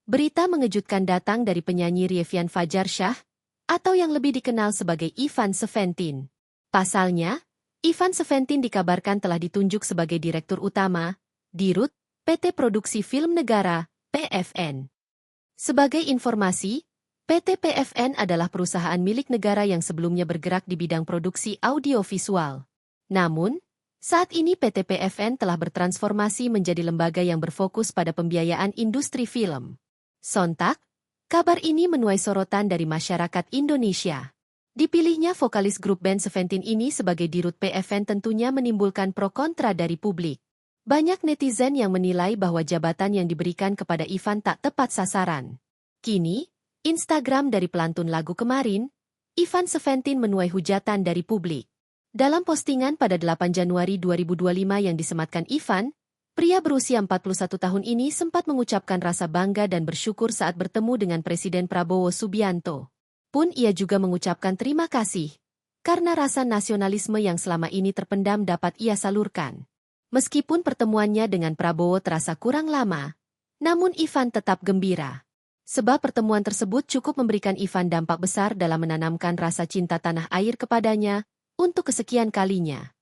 Berita mengejutkan datang dari penyanyi Rievian Fajar Shah, atau yang lebih dikenal sebagai Ivan Seventeen. Pasalnya, Ivan Seventeen dikabarkan telah ditunjuk sebagai Direktur Utama, Dirut, PT Produksi Film Negara, PFN. Sebagai informasi, PT PFN adalah perusahaan milik negara yang sebelumnya bergerak di bidang produksi audiovisual. Namun, saat ini PT PFN telah bertransformasi menjadi lembaga yang berfokus pada pembiayaan industri film. Sontak, kabar ini menuai sorotan dari masyarakat Indonesia. Dipilihnya vokalis grup band Seventeen ini sebagai Dirut PFN tentunya menimbulkan pro kontra dari publik. Banyak netizen yang menilai bahwa jabatan yang diberikan kepada Ivan tak tepat sasaran. Kini, Instagram dari pelantun lagu kemarin, Ivan Seventeen menuai hujatan dari publik. Dalam postingan pada 8 Januari 2025 yang disematkan Ivan, pria berusia 41 tahun ini sempat mengucapkan rasa bangga dan bersyukur saat bertemu dengan Presiden Prabowo Subianto. Pun ia juga mengucapkan terima kasih, karena rasa nasionalisme yang selama ini terpendam dapat ia salurkan. Meskipun pertemuannya dengan Prabowo terasa kurang lama, namun Ivan tetap gembira. Sebab pertemuan tersebut cukup memberikan Ivan dampak besar dalam menanamkan rasa cinta tanah air kepadanya, untuk kesekian kalinya.